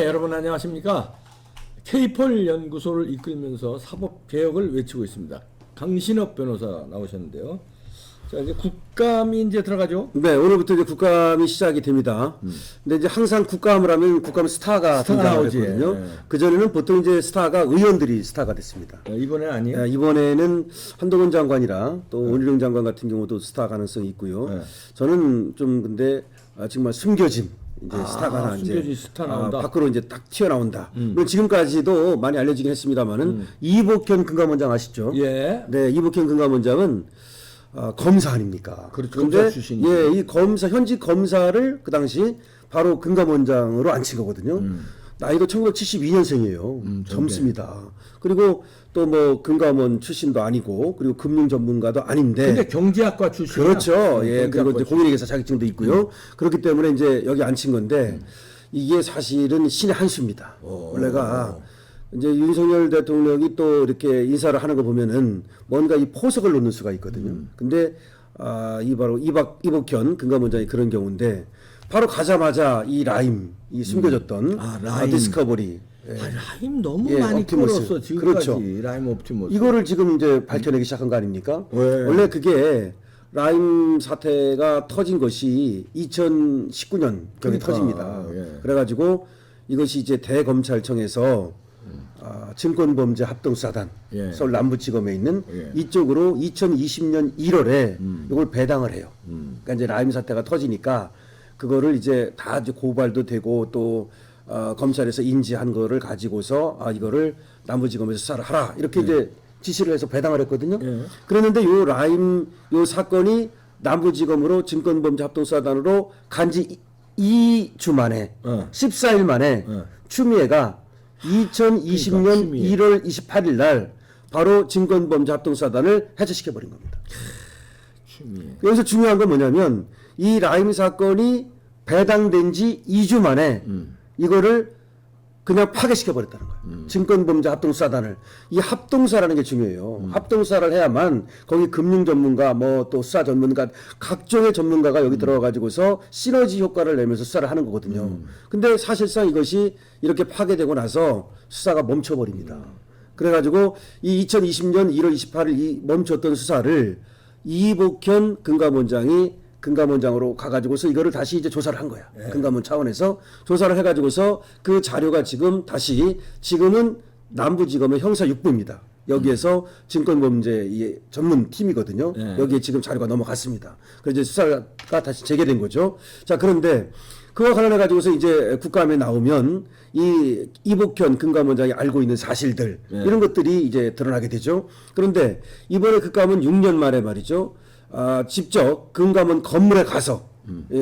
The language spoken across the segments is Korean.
네, 여러분 안녕하십니까? K-폴 연구소를 이끌면서 사법개혁을 외치고 있습니다. 강신업 변호사 나오셨는데요. 자, 이제 국감이 이제 들어가죠? 네, 오늘부터 이제 국감이 시작이 됩니다. 근데 이제 항상 국감을 하면 국감 스타가 등장하거든요. 네. 그전에는 보통 이제 스타가 의원들이 스타가 됐습니다. 이번엔 아니에요? 이번에는 한동훈 장관이랑 또 원희룡 장관 같은 경우도 스타 가능성이 있고요. 네. 저는 좀 근데 정말 숨겨진 이제 스타가 하나 숨겨진 이제 스타 나온다? 밖으로 이제 딱 튀어나온다. 물론 지금까지도 많이 알려지긴 했습니다만은 이복현 금감원장 아시죠? 예. 네, 이복현 금감원장은 검사 아닙니까? 그렇죠. 그런데 검사 출신이죠. 예, 이 검사 현직 검사를 그 당시 바로 금감원장으로 앉힌 거거든요. 나이도 1972년생이에요. 젊습니다. 그리고 또 뭐 금감원 출신도 아니고 그리고 금융 전문가도 아닌데. 근데 경제학과 출신이야. 그렇죠. 예, 그리고 이제 출신. 공인회계사 자격증도 있고요. 그렇기 때문에 이제 여기 앉힌 건데 이게 사실은 신의 한 수입니다. 원래가 이제 윤석열 대통령이 또 이렇게 인사를 하는 거 보면은 뭔가 이 포석을 놓는 수가 있거든요. 근데 이 바로 이복현 금감원장이 그런 경우인데 바로 가자마자 이 라임, 이 숨겨졌던 라임. 디스커버리. 예. 라임 너무 예, 많이 옵티머스. 끌었어 지금까지. 그렇죠. 라임 옵티머스. 이거를 지금 이제 밝혀내기 시작한 거 아닙니까? 왜? 원래 그게 라임 사태가 터진 것이 2019년 경에 그러니까, 터집니다. 예. 그래가지고 이것이 이제 대검찰청에서 증권범죄 합동수사단 예. 서울 남부지검에 있는 예. 이쪽으로 2020년 1월에 이걸 배당을 해요. 그러니까 이제 라임 사태가 터지니까 그거를 이제 다 이제 고발도 되고 또 검찰에서 인지한 거를 가지고서 이거를 남부지검에서 수사를 하라 이렇게 이제 지시를 해서 배당을 했거든요. 예. 그랬는데 요 라임 요 사건이 남부지검으로 증권범죄 합동수사단으로 간지 2주 만에 14일 만에 추미애가 2020년 그러니까, 추미애. 1월 28일 날 바로 증권범죄 합동수사단을 해체시켜 버린 겁니다. 추미애. 여기서 중요한 건 뭐냐면 이 라임 사건이 배당된 지 2주 만에 이거를 그냥 파괴시켜 버렸다는 거예요. 증권범죄 합동수사단을. 이 합동수사라는 게 중요해요. 합동수사를 해야만 거기 금융 전문가 뭐 또 수사 전문가 각종의 전문가가 여기 들어가 가지고서 시너지 효과를 내면서 수사를 하는 거거든요. 근데 사실상 이것이 이렇게 파괴되고 나서 수사가 멈춰 버립니다. 그래 가지고 이 2020년 1월 28일 이 멈췄던 수사를 이복현 금감원장으로 가가지고서 이거를 다시 이제 조사를 한 거야. 금감원 차원에서 조사를 해가지고서 그 자료가 지금은 남부지검의 형사 6부입니다. 여기에서 증권범죄 전문 팀이거든요. 여기에 지금 자료가 넘어갔습니다. 그래서 이제 수사가 다시 재개된 거죠. 자, 그런데 그와 관련해 가지고서 이제 국감에 나오면 이 이복현 금감원장이 알고 있는 사실들 이런 것들이 이제 드러나게 되죠. 그런데 이번에 국감은 6년 만에 말이죠. 직접 금감원 건물에 가서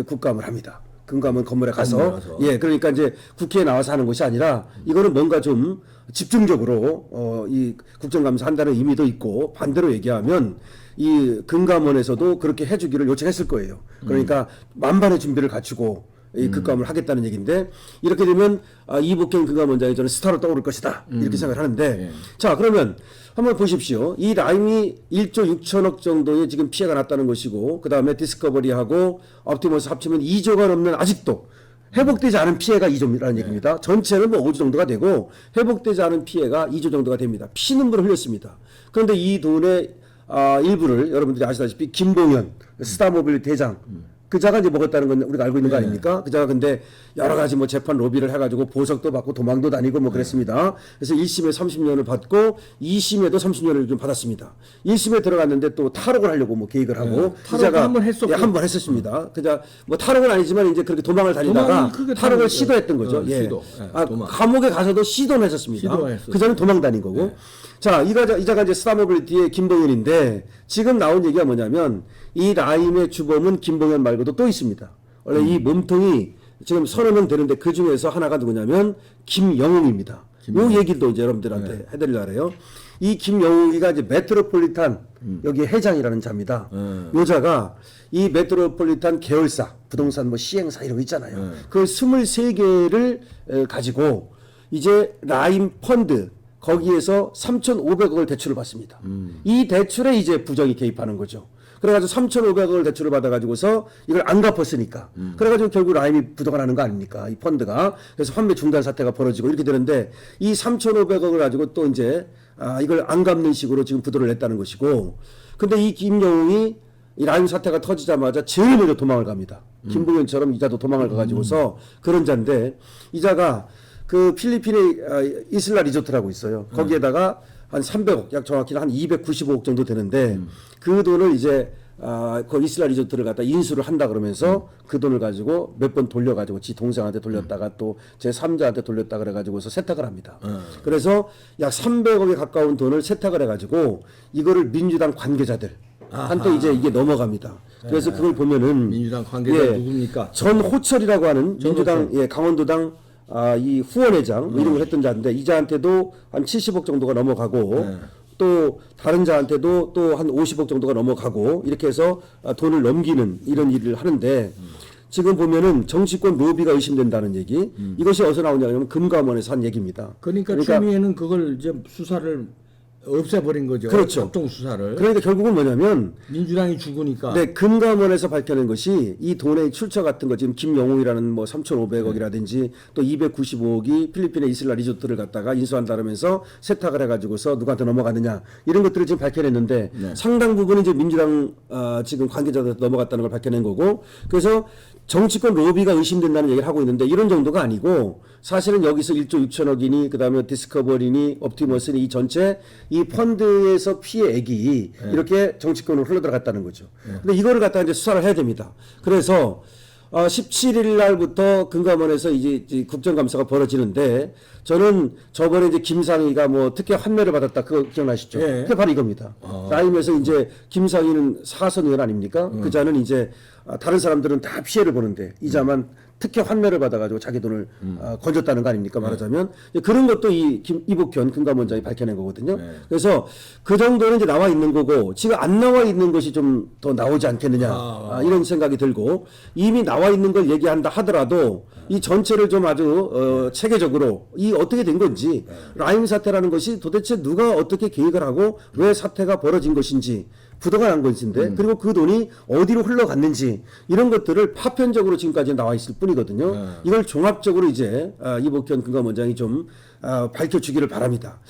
국감을 합니다. 금감원 건물에 가서 그러니까 이제 국회에 나와서 하는 것이 아니라 이거는 뭔가 좀 집중적으로 이 국정감사 한다는 의미도 있고 반대로 얘기하면 이 금감원에서도 그렇게 해주기를 요청했을 거예요. 그러니까 만반의 준비를 갖추고 이 국감을 하겠다는 얘기인데 이렇게 되면 이복현 금감원장이 저는 스타로 떠오를 것이다 이렇게 생각을 하는데 자 그러면 한번 보십시오. 이 라임이 1조 6천억 정도의 지금 피해가 났다는 것이고 그 다음에 디스커버리하고 옵티머스 합치면 2조가 넘는 아직도 회복되지 않은 피해가 2조라는 얘기입니다. 전체는 뭐 5조 정도가 되고 회복되지 않은 피해가 2조 정도가 됩니다. 피눈물을 흘렸습니다. 그런데 이 돈의 일부를 여러분들이 아시다시피 김봉현 스타모빌 대장 그자가 이제 먹었다는 건 우리가 알고 있는 거 아닙니까? 그자가 근데 여러 가지 뭐 재판 로비를 해가지고 보석도 받고 도망도 다니고 뭐 그랬습니다. 그래서 1심에 30년을 받고 2심에도 30년을 좀 받았습니다. 1심에 들어갔는데 또 탈옥을 하려고 뭐 계획을 하고 탈옥도 한번 했었고. 한번 했었습니다. 그자 뭐 탈옥은 아니지만 이제 그렇게 도망을 다니다가 탈옥을 시도했던 거죠. 시도. 감옥에 가서도 시도는 했었습니다. 그전에 도망 다닌 거고. 자, 이자가 이제 스타모빌리티의 김봉현인데 지금 나온 얘기가 뭐냐면 이 라임의 주범은 김봉현 말고도 또 있습니다. 원래 이 몸통이 지금 서너 명 되는데 그 중에서 하나가 누구냐면 김영웅입니다. 요 얘기도 이제 여러분들한테 해드리려고 해요. 이 김영웅이가 이제 메트로폴리탄 여기 회장이라는 자입니다. 요자가 이 메트로폴리탄 계열사 부동산 뭐 시행사 이런 거 있잖아요. 그 23개를 가지고 이제 라임 펀드 거기에서 3,500억을 대출을 받습니다. 이 대출에 이제 부정이 개입하는 거죠. 그래가지고 3,500억을 대출을 받아가지고서 이걸 안 갚았으니까. 그래가지고 결국 라임이 부도가 나는 거 아닙니까? 이 펀드가. 그래서 환매 중단 사태가 벌어지고 이렇게 되는데 이 3,500억을 가지고 또 이제 이걸 안 갚는 식으로 지금 부도를 냈다는 것이고. 근데 이 김영웅이 이 라임 사태가 터지자마자 제일 먼저 도망을 갑니다. 김부현처럼 이자도 도망을 가가지고서 그런 자인데 이자가 그 필리핀의 이슬라 리조트라고 있어요. 거기에다가 한 300억, 약 정확히는 한 295억 정도 되는데 그 돈을 이제 그 이슬라 리조트를 갖다 인수를 한다 그러면서 그 돈을 가지고 몇 번 돌려가지고 지 동생한테 돌렸다가 또 제 3자한테 돌렸다 그래가지고서 세탁을 합니다. 그래서 약 300억에 가까운 돈을 세탁을 해가지고 이거를 민주당 관계자들 한테 이제 이게 넘어갑니다. 그래서 그걸 보면은 민주당 관계자 누굽니까? 전호철이라고 하는 민주당 강원도당 이 후원회장 이런 걸 했던 자인데 이자한테도 한 70억 정도가 넘어가고 또 다른 자한테도 또 한 50억 정도가 넘어가고 이렇게 해서 돈을 넘기는 이런 일을 하는데 지금 보면은 정치권 로비가 의심된다는 얘기 이것이 어디서 나오냐면 금감원에서 한 얘기입니다. 그러니까 추미애는 그걸 이제 수사를 없애버린 거죠. 그렇죠. 합동 수사를. 그러니까 결국은 뭐냐면 민주당이 죽으니까. 네, 금감원에서 밝혀낸 것이 이 돈의 출처 같은 거 지금 김영웅이라는 뭐 3,500억이라든지 또 295억이 필리핀의 이슬라 리조트를 갖다가 인수한다면서 세탁을 해가지고서 누구한테 넘어갔느냐 이런 것들을 지금 밝혀냈는데 상당 부분은 이제 민주당 지금 관계자들한테 넘어갔다는 걸 밝혀낸 거고 그래서 정치권 로비가 의심된다는 얘기를 하고 있는데 이런 정도가 아니고 사실은 여기서 1조 6천억이니 그다음에 디스커버리니 옵티머스니 이 전체 이 펀드에서 피해액이 이렇게 정치권으로 흘러들어갔다는 거죠. 근데 이거를 갖다 이제 수사를 해야 됩니다. 그래서 17일 날부터 금감원에서 이제 국정감사가 벌어지는데 저는 저번에 이제 김상희가 뭐 특혜 환매를 받았다 그거 기억나시죠? 예. 그게 바로 이겁니다. 라임에서 이제 김상희는 사선 의원 아닙니까? 그 자는 이제 다른 사람들은 다 피해를 보는데 이자만 특혜 환매를 받아가지고 자기 돈을 건졌다는 거 아닙니까? 말하자면 그런 것도 이복현 금감원장이 밝혀낸 거거든요. 그래서 그 정도는 이제 나와 있는 거고 지금 안 나와 있는 것이 좀 더 나오지 않겠느냐 이런 생각이 들고 이미 나와 있는 걸 얘기한다 하더라도 이 전체를 좀 아주 체계적으로 이 어떻게 된 건지 라임 사태라는 것이 도대체 누가 어떻게 계획을 하고 왜 사태가 벌어진 것인지 부도가 난 것인데 그리고 그 돈이 어디로 흘러갔는지 이런 것들을 파편적으로 지금까지 나와 있을 뿐이거든요. 이걸 종합적으로 이제 이복현 금감원장이 좀 밝혀주기를 바랍니다.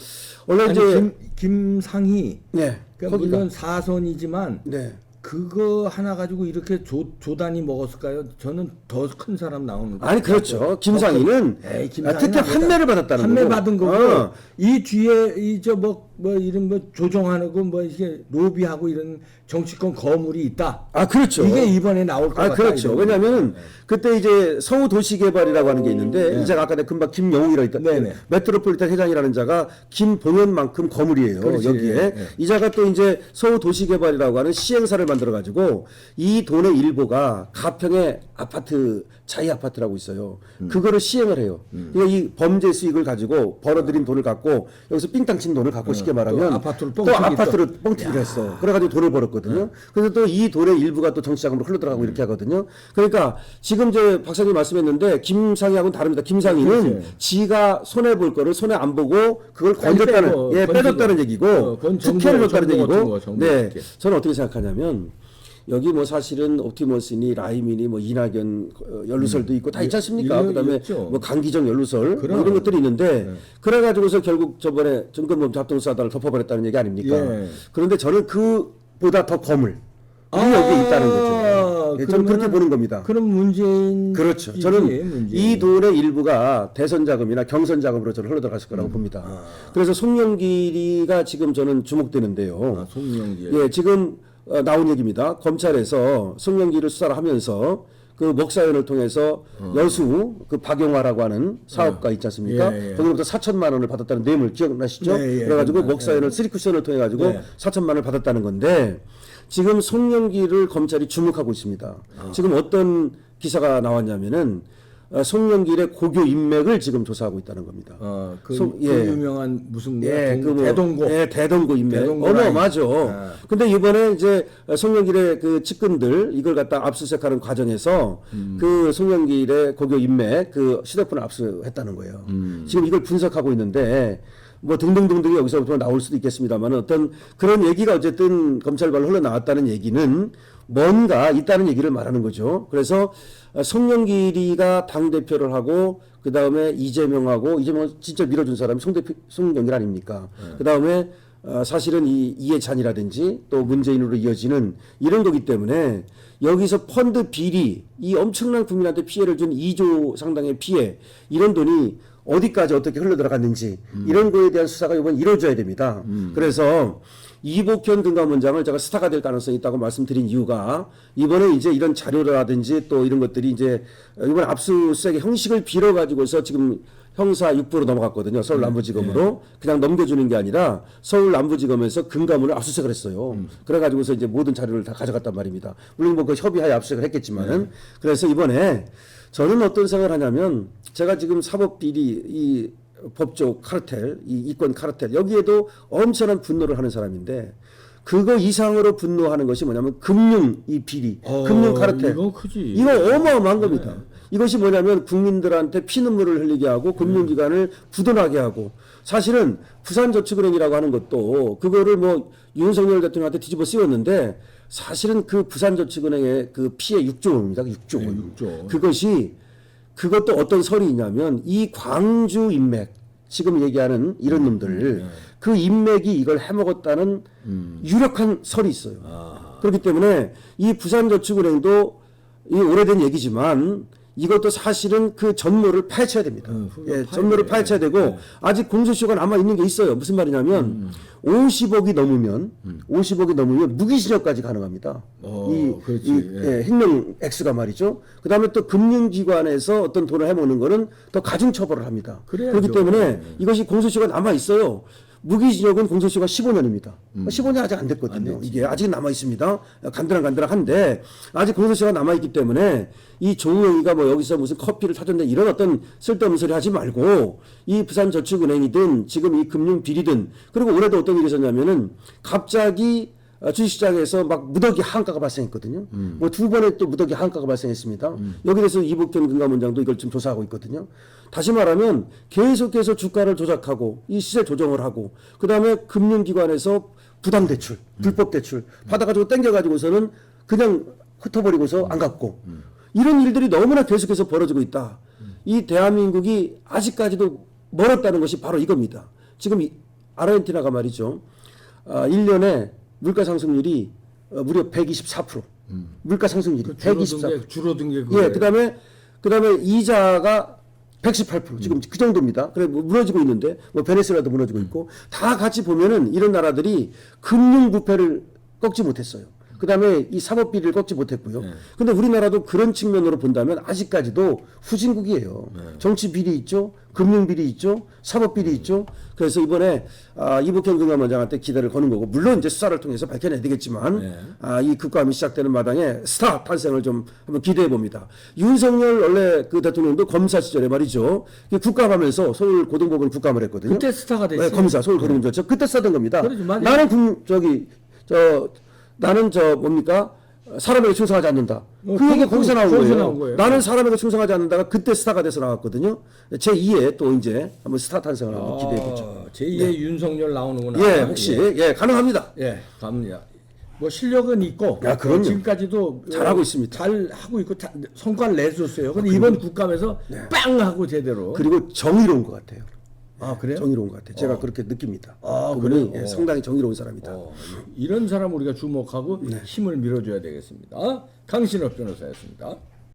원래 아니, 이제 김상희 네, 그러니까 물론 사선이지만 네. 그거 하나 가지고 이렇게 조단이 먹었을까요? 저는 더 큰 사람 나오는 거. 아니 그렇죠. 김상희는 특혜 환매를 받았다는 환매 거고. 받은 거고 이 뒤에 뭐 이런 뭐 조종하고 뭐 이게 로비하고 이런 정치권 거물이 있다. 그렇죠. 이게 이번에 나올 것 같다. 그렇죠. 왜냐하면 그때 이제 서울도시개발이라고 하는 게 있는데 이 자가 아까 내가 금방 김영웅이라고 했다. 메트로폴리탄 회장이라는 자가 김봉현만큼 거물이에요. 그렇지. 여기에 이 자가 또 이제 서울도시개발이라고 하는 시행사를 만들어 가지고 이 돈의 일부가 가평에 아파트 자이 아파트라고 있어요. 그거를 시행을 해요. 그러니까 이 범죄 수익을 가지고 벌어들인 돈을 갖고 여기서 삥땅 친 돈을 갖고 쉽게 말하면 또 아파트를 뻥튀기를 했어. 그래가지고 돈을 벌었거든요. 그래서 또 이 돈의 일부가 또 정치자금으로 흘러들어가고 이렇게 하거든요. 그러니까 지금 저 박사님 말씀했는데 김상희하고는 다릅니다. 김상희는 그렇지. 지가 손해 볼 거를 손해 안 보고 그걸 건졌다는 빼줬다는 얘기고 특혜를 줬다는 얘기고. 네, 저는 어떻게 생각하냐면. 여기 뭐 사실은 옵티머스니 라임이니 뭐 이낙연 연루설도 있고 다 있지 않습니까? 그다음에 뭐 강기정 연루설 뭐 이런 것들이 있는데 그래가지고서 결국 저번에 증권범죄 합동수사단을 덮어버렸다는 얘기 아닙니까? 그런데 저는 그보다 더 거물 여기 있다는 거죠. 저는 그렇게 보는 겁니다. 그럼 문재인 그렇죠. 저는 이 돈의 일부가 대선 자금이나 경선 자금으로 저는 흘러들어갔을 거라고 봅니다. 그래서 송영길이가 지금 저는 주목되는데요. 송영길. 예, 지금 나온 얘기입니다. 검찰에서 송영길을 수사를 하면서 그 먹사연을 통해서 여수 그 박용화라고 하는 사업가 있지 않습니까? 거기로부터 4천만 원을 받았다는 내용을 기억나시죠? 그래가지고 먹사연을 3쿠션을 통해 가지고 4천만 원을 받았다는 건데 지금 송영길을 검찰이 주목하고 있습니다. 지금 어떤 기사가 나왔냐면은 송영길의 고교 인맥을 지금 조사하고 있다는 겁니다. 그 유명한 무슨 대동고. 대동고 인맥. 어마어마하죠. 근데 이번에 이제 송영길의 그 측근들 이걸 갖다 압수수색하는 과정에서 그 송영길의 고교 인맥 그 휴대폰을 압수했다는 거예요. 지금 이걸 분석하고 있는데 뭐 등등등등이 여기서부터 나올 수도 있겠습니다만 어떤 그런 얘기가 어쨌든 검찰발로 흘러나왔다는 얘기는 뭔가 있다는 얘기를 말하는 거죠. 그래서 송영길이가 당대표를 하고 그 다음에 이재명은 진짜 밀어준 사람이 송영길 아닙니까? 그 다음에 사실은 이 이해찬이라든지 또 문재인으로 이어지는 이런 거기 때문에 여기서 펀드 비리, 이 엄청난 국민한테 피해를 준 2조 상당의 피해, 이런 돈이 어디까지 어떻게 흘러들어갔는지 이런 거에 대한 수사가 이번 이루어져야 됩니다. 그래서 이복현 금감원장을 제가 스타가 될 가능성이 있다고 말씀드린 이유가 이번에 이제 이런 자료라든지 또 이런 것들이 이제 이번 압수수색의 형식을 빌어가지고서 지금 형사 6부로 넘어갔거든요. 서울 남부지검으로 그냥 넘겨주는 게 아니라 서울 남부지검에서 금감원을 압수수색을 했어요. 그래가지고서 이제 모든 자료를 다 가져갔단 말입니다. 물론 뭐 그 협의하에 압수수색을 했겠지만은 그래서 이번에 저는 어떤 생각을 하냐면 제가 지금 사법비리 이 법조 카르텔, 이 이권 카르텔 여기에도 엄청난 분노를 하는 사람인데 그거 이상으로 분노하는 것이 뭐냐면 금융 이 비리, 금융 카르텔. 이거 크지. 이거 어마어마한 겁니다. 이것이 뭐냐면 국민들한테 피눈물을 흘리게 하고 금융기관을 부도나게 하고 사실은 부산저축은행이라고 하는 것도 그거를 뭐 윤석열 대통령한테 뒤집어 씌웠는데 사실은 그 부산저축은행의 그 피해 6조 원입니다. 6조 원. 6조. 그것도 어떤 설이 있냐면 이 광주 인맥 지금 얘기하는 이런 놈들 그 인맥이 이걸 해먹었다는 유력한 설이 있어요. 그렇기 때문에 이 부산저축은행도 이 오래된 얘기지만 이것도 사실은 그 전모를 파헤쳐야 됩니다. 전모를 파헤쳐야 되고 아직 공소시효가 남아 있는 게 있어요. 무슨 말이냐면 50억이 넘으면 무기징역까지 가능합니다. 횡령 X가 말이죠. 그다음에 또 금융기관에서 어떤 돈을 해먹는 거는 더 가중 처벌을 합니다. 그래야죠. 그렇기 때문에 이것이 공소시효가 남아 있어요. 무기징역은 공소시효가 15년입니다. 15년 아직 안 됐거든요. 이게 아직 남아 있습니다. 간드랑간드랑한데 아직 공소시효가 남아 있기 때문에 이 조우영이가 뭐 여기서 무슨 커피를 사줬네 이런 어떤 쓸데없는 소리 하지 말고 이 부산저축은행이든 지금 이 금융비리든 그리고 올해도 어떤 일이 있었냐면은 갑자기 주식시장에서 막 무더기 하한가가 발생했거든요. 뭐 두 번에 또 무더기 하한가가 발생했습니다. 여기 대해서 이복현 금감원장도 이걸 지금 조사하고 있거든요. 다시 말하면 계속해서 주가를 조작하고 이 시세 조정을 하고 그 다음에 금융기관에서 부당대출, 불법대출 받아가지고 땡겨가지고서는 그냥 흩어버리고서 안 갚고 이런 일들이 너무나 계속해서 벌어지고 있다. 이 대한민국이 아직까지도 멀었다는 것이 바로 이겁니다. 지금 아르헨티나가 말이죠. 1년에 물가 상승률이 무려 124%. 물가 상승률이 124%. 줄어든 게 예, 그다음에 이자가 118%. 지금 그 정도입니다. 그래 뭐 무너지고 있는데 뭐 베네수엘라도 무너지고 있고 다 같이 보면은 이런 나라들이 금융 부패를 꺾지 못했어요. 그다음에 이 사법 비리를 꺾지 못했고요. 근데 우리나라도 그런 측면으로 본다면 아직까지도 후진국이에요. 정치 비리 있죠, 금융 비리 있죠, 사법 비리 있죠. 그래서 이번에 이복현 금감원장한테 기대를 거는 거고 물론 이제 수사를 통해서 밝혀내야 되겠지만 이 국감이 시작되는 마당에 스타 탄생을 좀 한번 기대해 봅니다. 윤석열 원래 그 대통령도 검사 시절에 말이죠. 국감하면서 서울 고등법원 국감을 했거든요. 그때 스타가 됐어요. 네, 검사 서울 고등법원 그때 쓰던 겁니다. 그러지, 나는 뭡니까? 사람에게 충성하지 않는다. 그 얘기 거기서 나온 거예요. 나는 사람에게 충성하지 않는다가 그때 스타가 돼서 나왔거든요. 제2의 또 이제 한번 스타 탄생을 한번 기대해 보죠. 제2의 윤석열 나오는구나. 예, 혹시 가능합니다. 예, 갑니다. 뭐 실력은 있고 그럼요. 지금까지도 잘하고 있습니다. 잘 하고 있고 성과를 내줬어요. 근데 이번 국감에서 빵 하고 제대로. 그리고 정의로운 것 같아요. 그래요? 정의로운 것 같아요. 제가 그렇게 느낍니다. 그분이 그분이 상당히 정의로운 사람이다. 이런 사람 우리가 주목하고 힘을 밀어줘야 되겠습니다. 강신업 변호사였습니다.